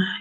my.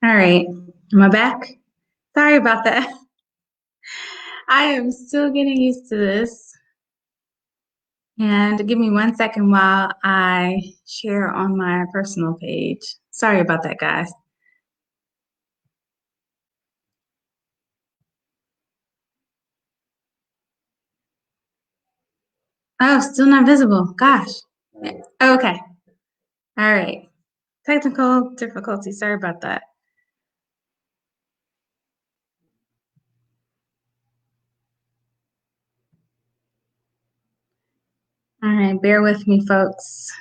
All right, am I back? Sorry about that. I am still getting used to this. And give me 1 second while I share on my personal page. Sorry about that, guys. Oh, still not visible. Gosh. Okay. All right. Technical difficulty. Sorry about that. All right, bear with me, folks.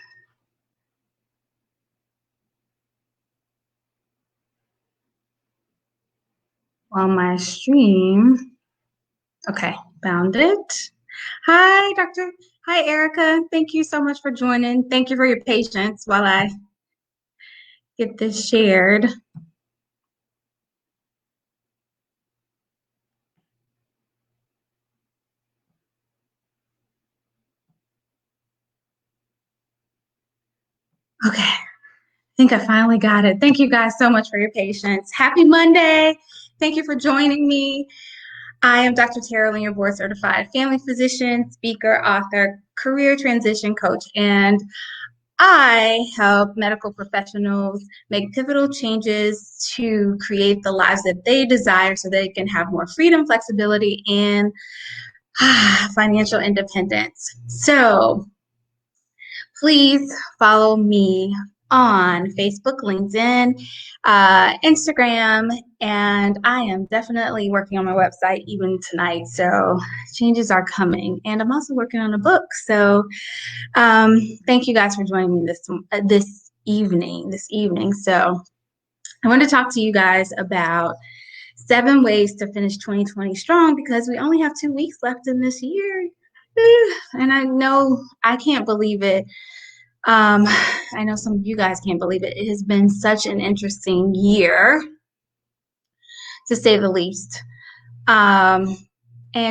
While my stream. Okay, found it. Hi, Doctor. Hi, Erica. Thank you so much for joining. Thank you for your patience while I get this shared. Okay, I think I finally got it. Thank you guys so much for your patience. Happy Monday. Thank you for joining me. I am Dr. Tara Lynn, your board certified family physician, speaker, author, career transition coach, and I help medical professionals make pivotal changes to create the lives that they desire so they can have more freedom, flexibility, and financial independence. So please follow me on Facebook, LinkedIn, Instagram, and I am definitely working on my website even tonight. So changes are coming, and I'm also working on a book. So thank you guys for joining me this evening. So I want to talk to you guys about 7 ways to finish 2020 strong because we only have 2 weeks left in this year. And I know I can't believe it. I know some of you guys can't believe it. It has been such an interesting year, to say the least. And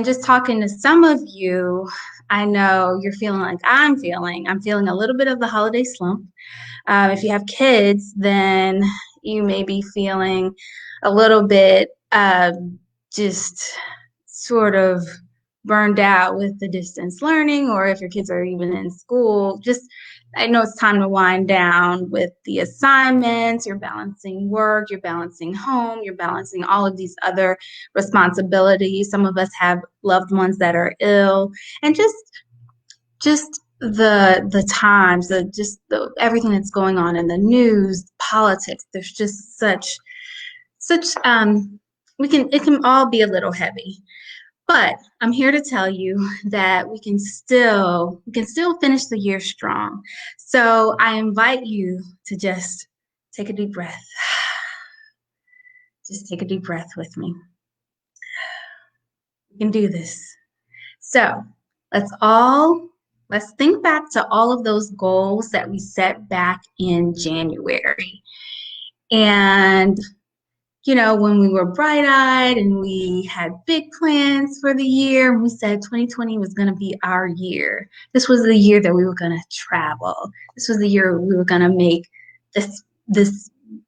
just talking to some of you, I know you're feeling like I'm feeling. I'm feeling a little bit of the holiday slump. If you have kids, then you may be feeling a little bit just sort of burned out with the distance learning, or if your kids are even in school, just I know it's time to wind down with the assignments. You're balancing work, you're balancing home, you're balancing all of these other responsibilities. Some of us have loved ones that are ill, and just the times, the everything that's going on in the news, politics. There's just such it can all be a little heavy. But I'm here to tell you that we can still finish the year strong. So I invite you to just take a deep breath. Just take a deep breath with me. We can do this. So let's think back to all of those goals that we set back in January. And when we were bright-eyed and we had big plans for the year, and we said 2020 was going to be our year. This was the year that we were going to travel. This was the year we were going to make this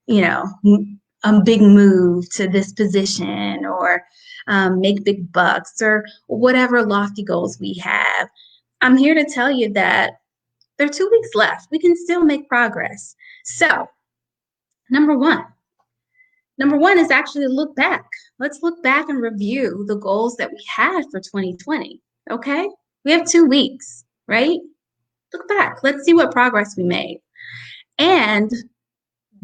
a big move to this position, or make big bucks, or whatever lofty goals we have. I'm here to tell you that there are 2 weeks left. We can still make progress. So, number one. Number one is actually to look back. Let's look back and review the goals that we had for 2020. Okay? We have 2 weeks, right? Look back. Let's see what progress we made. And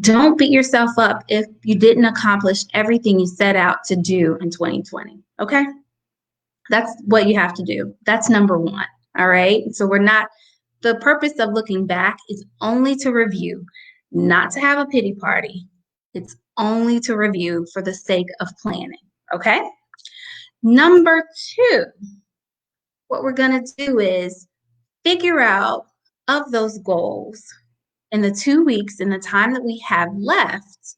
don't beat yourself up if you didn't accomplish everything you set out to do in 2020. Okay? That's what you have to do. That's number one. All right? So the purpose of looking back is only to review, not to have a pity party. It's only to review for the sake of planning. Okay? Number two, what we're going to do is figure out of those goals in the 2 weeks, in the time that we have left,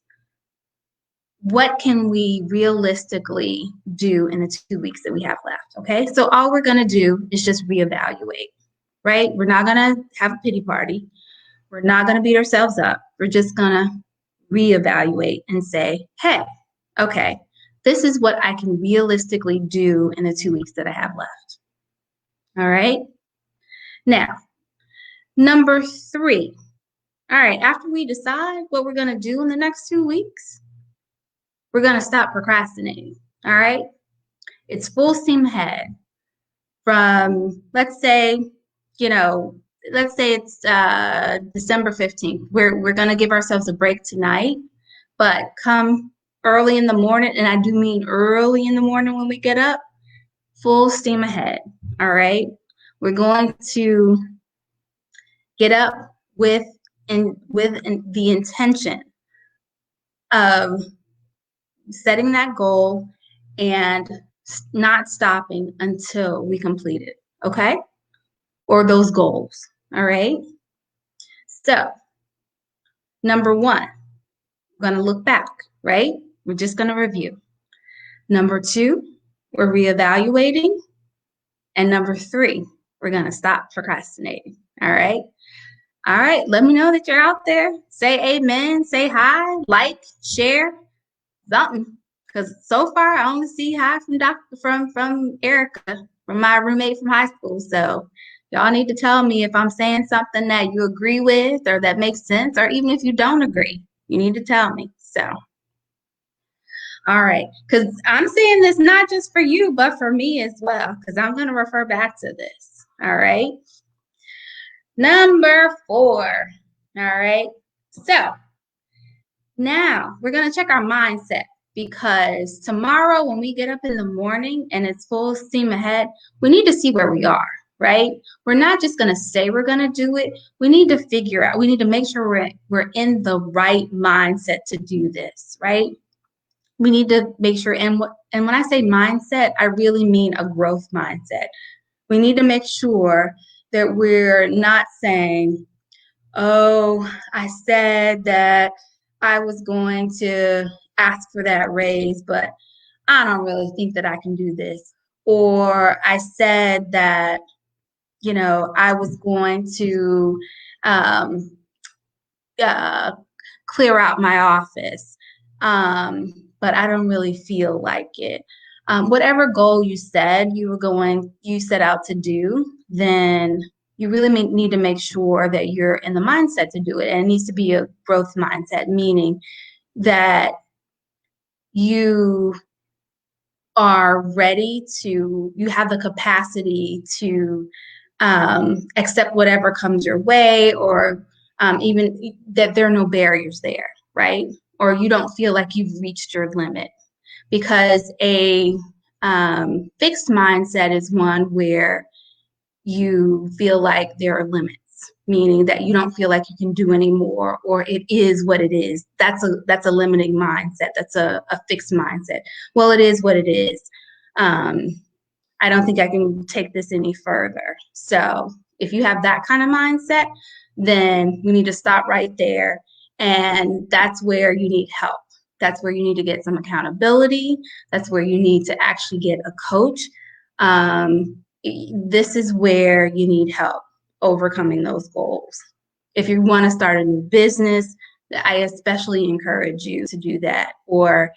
what can we realistically do in the 2 weeks that we have left? Okay, so all we're going to do is just reevaluate, right? We're not going to have a pity party. We're not going to beat ourselves up. We're just going to reevaluate and say, hey, okay, this is what I can realistically do in the 2 weeks that I have left. All right. Now, number three. All right, after we decide what we're going to do in the next 2 weeks, we're going to stop procrastinating. All right. It's full steam ahead from, let's say it's December 15th. We're going to give ourselves a break tonight, but come early in the morning, and I do mean early in the morning when we get up, full steam ahead. All right. We're going to get up with the intention of setting that goal and not stopping until we complete it, okay? Or those goals, all right? So, number one, we're going to look back, right? We're just going to review. Number two, we're reevaluating. And number three, we're going to stop procrastinating, all right? All right, let me know that you're out there. Say amen, say hi, like, share, something. Because so far I only see hi from Erica, from my roommate from high school. So y'all need to tell me if I'm saying something that you agree with or that makes sense, or even if you don't agree, you need to tell me. So, all right, because I'm saying this not just for you, but for me as well, because I'm going to refer back to this. All right. Number four. All right. So now we're going to check our mindset, because tomorrow when we get up in the morning and it's full steam ahead, we need to see where we are, right? We're not just going to say we're going to do it. We need to figure out, we need to make sure we're in the right mindset to do this, right? We need to make sure, and when I say mindset, I really mean a growth mindset. We need to make sure that we're not saying, oh, I said that I was going to ask for that raise, but I don't really think that I can do this. Or I said that, I was going to clear out my office, but I don't really feel like it. Whatever goal you said you set out to do, then you really need to make sure that you're in the mindset to do it. And it needs to be a growth mindset, meaning that you are ready to, you have the capacity to accept whatever comes your way, or even that there are no barriers there, right? Or you don't feel like you've reached your limit. Because a fixed mindset is one where you feel like there are limits, meaning that you don't feel like you can do any more, or it is what it is. That's a limiting mindset. That's a fixed mindset. Well, it is what it is. I don't think I can take this any further. So if you have that kind of mindset, then we need to stop right there. And that's where you need help. That's where you need to get some accountability. That's where you need to actually get a coach. This is where you need help overcoming those goals. If you want to start a new business, I especially encourage you to do that. Or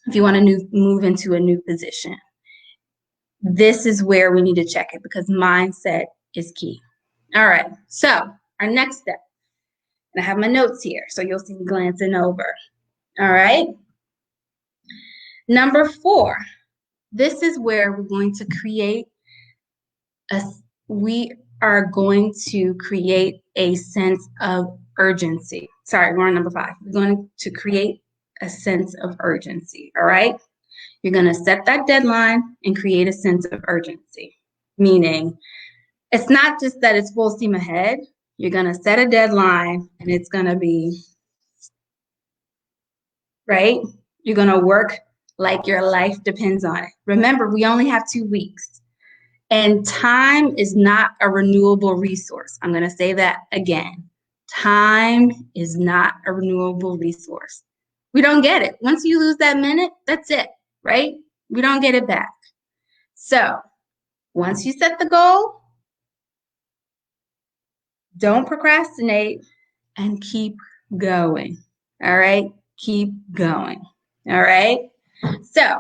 if you want to move into a new position. This is where we need to check it because mindset is key. All right, so our next step, and I have my notes here, so you'll see me glancing over. All right, number 4, this is where we're going to create we are going to create a sense of urgency. Sorry, we're on number 5. We're going to create a sense of urgency, all right? You're going to set that deadline and create a sense of urgency, meaning it's not just that it's full steam ahead. You're going to set a deadline and it's going to be, right? You're going to work like your life depends on it. Remember, we only have 2 weeks. And time is not a renewable resource. I'm going to say that again. Time is not a renewable resource. We don't get it. Once you lose that minute, that's it, right? We don't get it back. So once you set the goal, don't procrastinate and keep going. All right? Keep going. All right? So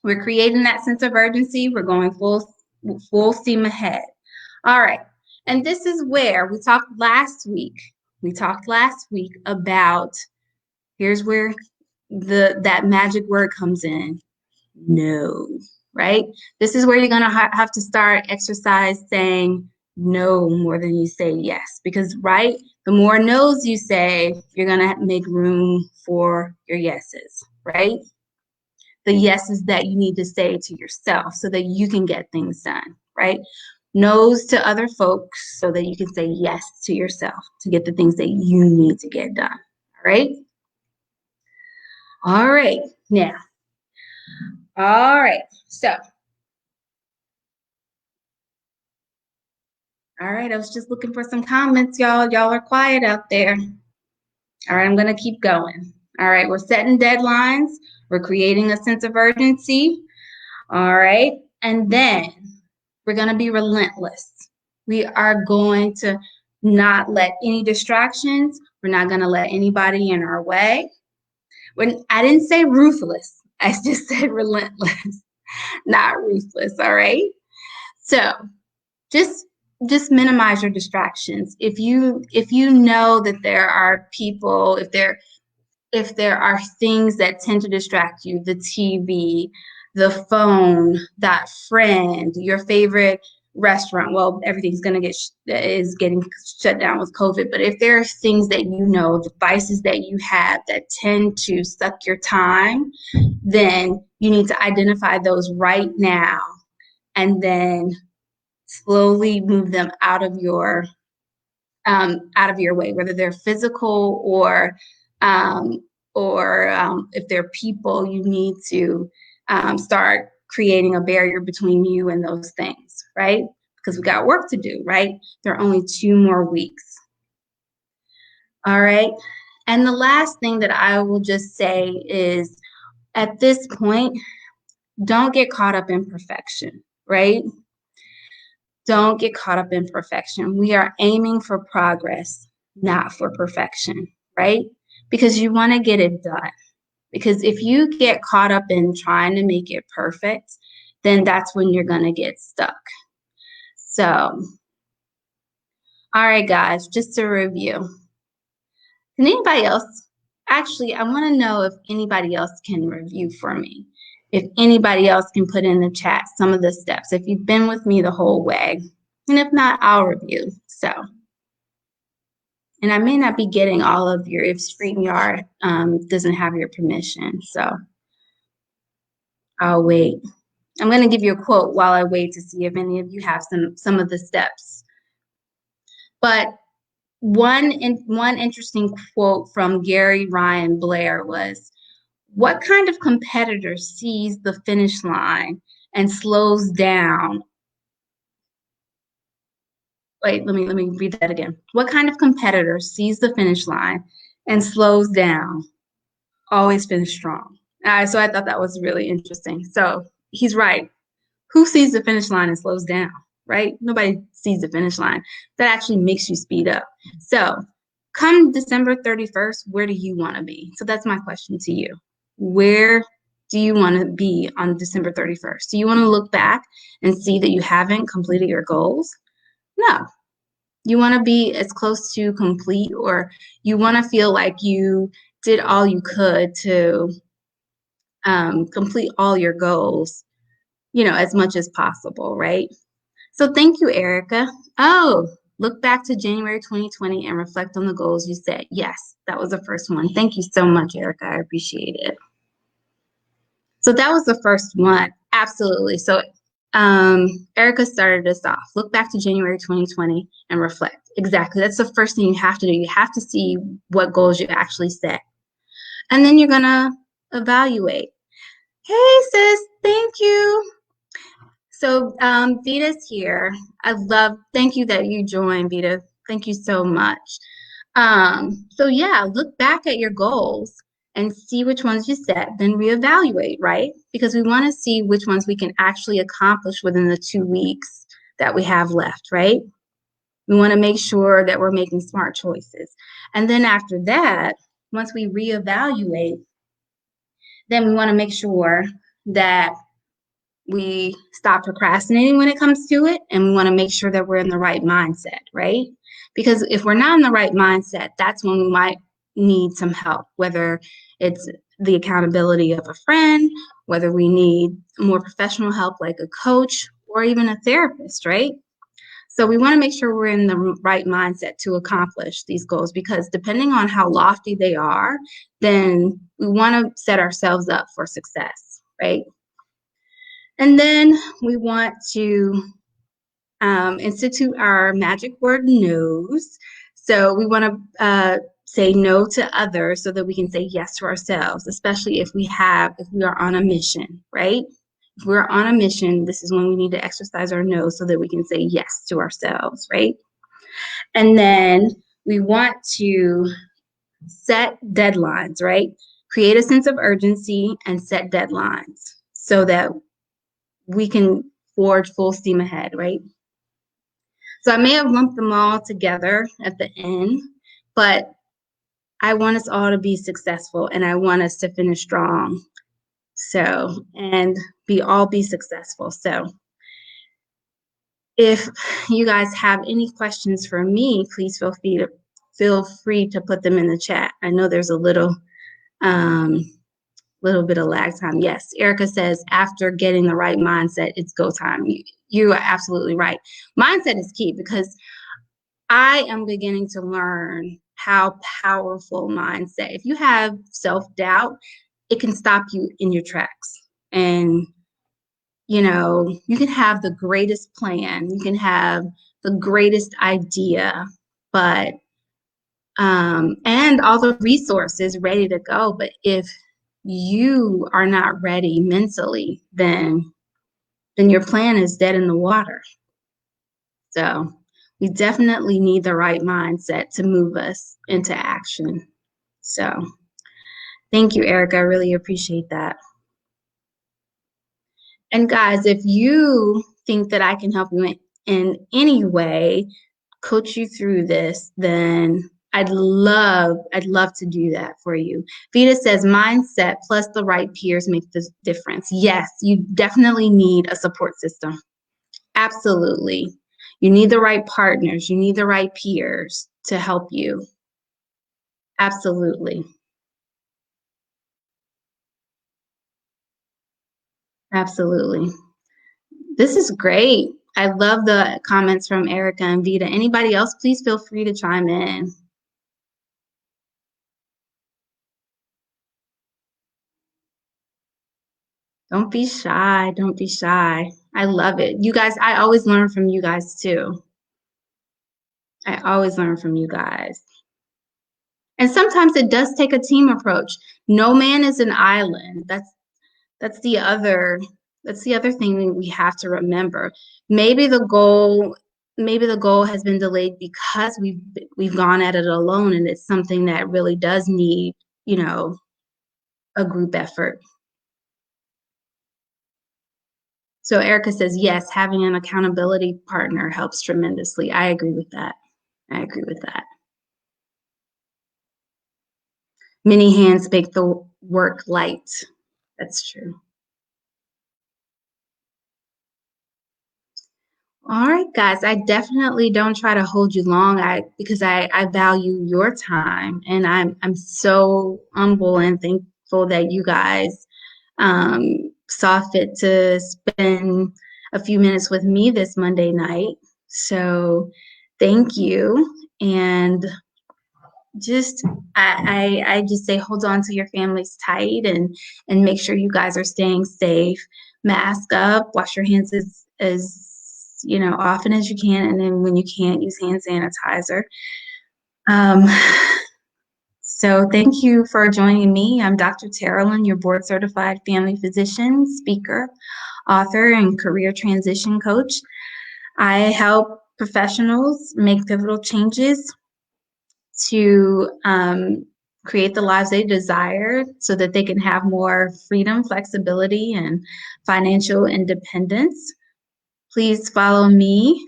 we're creating that sense of urgency. We're going full steam ahead. All right. And this is where we talked last week. We talked last week about, here's where that magic word comes in. No, right? This is where you're going to have to start exercise saying no more than you say yes. Because, right, the more no's you say, you're going to make room for your yeses, right? The yeses that you need to say to yourself so that you can get things done, right? No's to other folks so that you can say yes to yourself to get the things that you need to get done, all right? All right, now, all right, so, all right, I was just looking for some comments, y'all. Y'all are quiet out there. All right, I'm gonna keep going. All right, we're setting deadlines. We're creating a sense of urgency. All right, and then we're gonna be relentless. We are going to not let any distractions. We're not gonna let anybody in our way. When I didn't say ruthless, I just said relentless, not ruthless, all right? So just minimize your distractions. If you know that there are people, if there are things that tend to distract you, the TV, the phone, that friend, your favorite restaurant, well, everything's going to is getting shut down with COVID, but if there are things that you know, devices that you have that tend to suck your time, then you need to identify those right now and then slowly move them out of your way, whether they're physical or if they're people. You need to start creating a barrier between you and those things, right? Because we got work to do, right? There are only 2 more weeks. All right. And the last thing that I will just say is at this point, don't get caught up in perfection, right? Don't get caught up in perfection. We are aiming for progress, not for perfection, right? Because you want to get it done. Because if you get caught up in trying to make it perfect, then that's when you're going to get stuck. So, all right, guys, just to review. Can anybody else, actually, I want to know if anybody else can review for me. If anybody else can put in the chat some of the steps, if you've been with me the whole way. And if not, I'll review. So, and I may not be getting all of your, if StreamYard doesn't have your permission. So I'll wait. I'm going to give you a quote while I wait to see if any of you have some of the steps. But one interesting quote from Gary Ryan Blair was, "What kind of competitor sees the finish line and slows down?" Wait, let me read that again. "What kind of competitor sees the finish line and slows down? Always finish strong." So I thought that was really interesting. So he's right. Who sees the finish line and slows down, right? Nobody sees the finish line. That actually makes you speed up. So come December 31st, where do you want to be? So that's my question to you. Where do you want to be on December 31st? Do you want to look back and see that you haven't completed your goals? No. You want to be as close to complete, or you want to feel like you did all you could to complete all your goals, as much as possible, right? So thank you, Erica. Oh, look back to January 2020 and reflect on the goals you set. Yes, that was the first one. Thank you so much, Erica. I appreciate it. So that was the first one. Absolutely. So Erica started us off. Look back to January 2020 and reflect. Exactly. That's the first thing you have to do. You have to see what goals you actually set. And then you're going to evaluate. Hey, sis. Thank you. So Vita's here. Thank you that you joined, Vita. Thank you so much. So yeah, look back at your goals and see which ones you set, then reevaluate, right? Because we want to see which ones we can actually accomplish within the 2 weeks that we have left, right? We want to make sure that we're making smart choices. And then after that, once we reevaluate, then we want to make sure that we stop procrastinating when it comes to it, and we want to make sure that we're in the right mindset, right? Because if we're not in the right mindset, that's when we might need some help, whether it's the accountability of a friend, whether we need more professional help like a coach or even a therapist, right? So we want to make sure we're in the right mindset to accomplish these goals, because depending on how lofty they are, then we want to set ourselves up for success, right? And then we want to institute our magic word no's. So we want to say no to others so that we can say yes to ourselves, especially if we are on a mission, right? If we're on a mission, this is when we need to exercise our no so that we can say yes to ourselves, right? And then we want to set deadlines, right? Create a sense of urgency and set deadlines so that we can forge full steam ahead, right? So I may have lumped them all together at the end, but I want us all to be successful, and I want us to finish strong. So, and be successful. So if you guys have any questions for me, please feel free to put them in the chat. I know there's a little bit of lag time. Yes, Erica says after getting the right mindset, it's go time. You are absolutely right. Mindset is key, because I am beginning to learn how powerful mindset. If you have self-doubt, it can stop you in your tracks. And you can have the greatest plan, you can have the greatest idea, but and all the resources ready to go, but if you are not ready mentally, then your plan is dead in the water. So we definitely need the right mindset to move us into action. So thank you, Erica. I really appreciate that. And guys, if you think that I can help you in any way, coach you through this, then I'd love to do that for you. Vita says mindset plus the right peers make the difference. Yes, you definitely need a support system. Absolutely. You need the right partners. You need the right peers to help you. Absolutely. Absolutely. This is great. I love the comments from Erica and Vita. Anybody else, please feel free to chime in. Don't be shy. Don't be shy. I love it. You guys, I always learn from you guys too. I always learn from you guys. And sometimes it does take a team approach. No man is an island. That's the other thing we have to remember. Maybe the goal has been delayed because we've gone at it alone, and it's something that really does need, a group effort. So Erica says, yes, having an accountability partner helps tremendously. I agree with that. I agree with that. Many hands make the work light. That's true. All right, guys. I definitely don't try to hold you long. Because I value your time, and I'm so humble and thankful that you guys saw fit to spend a few minutes with me this Monday night. So thank you. And just I just say hold on to your families tight, and make sure you guys are staying safe. Mask up, wash your hands as often as you can, and then when you can't, use hand sanitizer. Um, so thank you for joining me. I'm Dr. Terrellin, your board certified family physician, speaker, author, and career transition coach. I help professionals make pivotal changes to create the lives they desire so that they can have more freedom, flexibility, and financial independence. Please follow me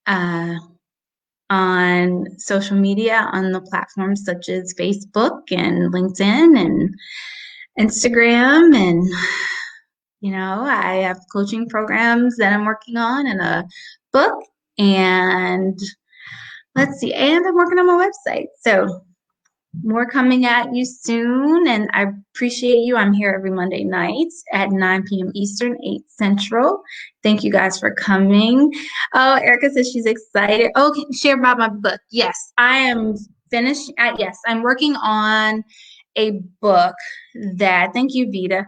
uh, on social media on the platforms such as Facebook and LinkedIn and Instagram. And, I have coaching programs that I'm working on and a book. And let's see, and I'm working on my website. So more coming at you soon, and I appreciate you. I'm here every Monday night at 9 p.m. Eastern, 8 Central. Thank you guys for coming. Oh, Erica says she's excited. Oh, share about my book. Yes, I am finished. Yes, I'm working on a book thank you, Vita.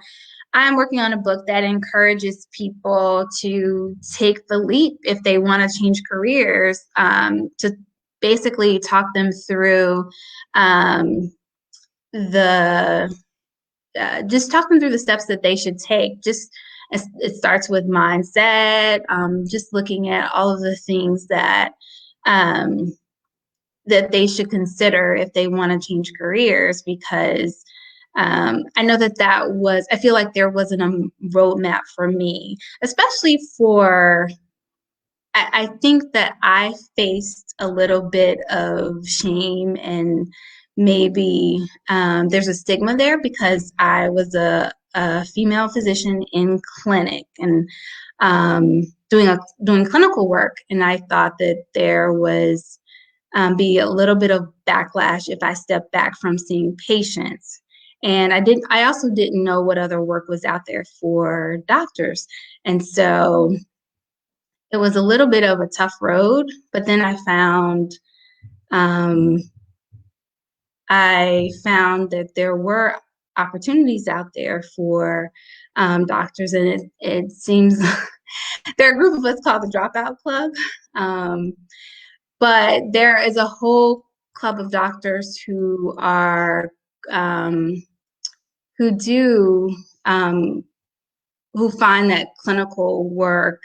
I'm working on a book that encourages people to take the leap if they want to change careers, to basically talk them through the just talk them through the steps that they should take. Just it starts with mindset, just looking at all of the things that that they should consider if they want to change careers, because I know I feel like there wasn't a roadmap for me, especially I think that I faced a little bit of shame, and maybe there's a stigma there because I was a female physician in clinic and doing clinical work, and I thought that there was be a little bit of backlash if I stepped back from seeing patients. And I also didn't know what other work was out there for doctors. And so it was a little bit of a tough road, but then um, I found that there were opportunities out there for doctors, and it seems there are a group of us called the Dropout Club, but there is a whole club of doctors um, who do who find that clinical work,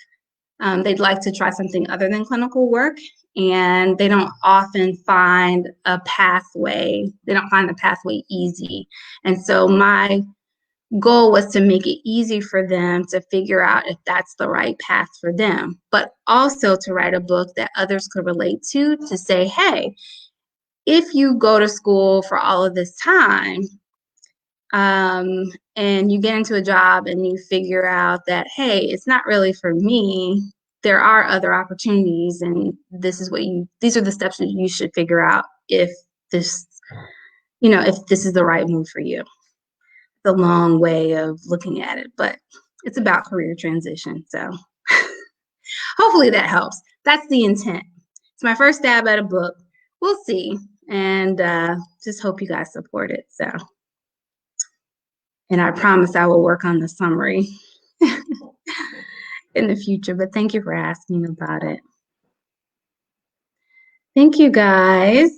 they'd like to try something other than clinical work, and they don't often find a pathway. They don't find the pathway easy. And so my goal was to make it easy for them to figure out if that's the right path for them, but also to write a book that others could relate to say, hey, if you go to school for all of this time, and you get into a job and you figure out that, hey, it's not really for me, there are other opportunities, and these are the steps that you should figure out this, if this is the right move for you. It's a long way of looking at it, but it's about career transition. So hopefully that helps. That's the intent. It's my first stab at a book. We'll see. And just hope you guys support it. And I promise I will work on the summary in the future, but thank you for asking about it. Thank you, guys.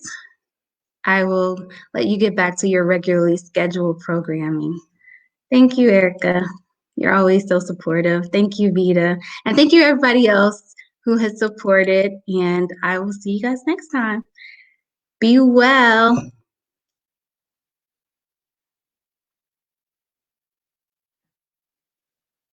I will let you get back to your regularly scheduled programming. Thank you, Erica. You're always so supportive. Thank you, Vita. And thank you, everybody else who has supported. And I will see you guys next time. Be well.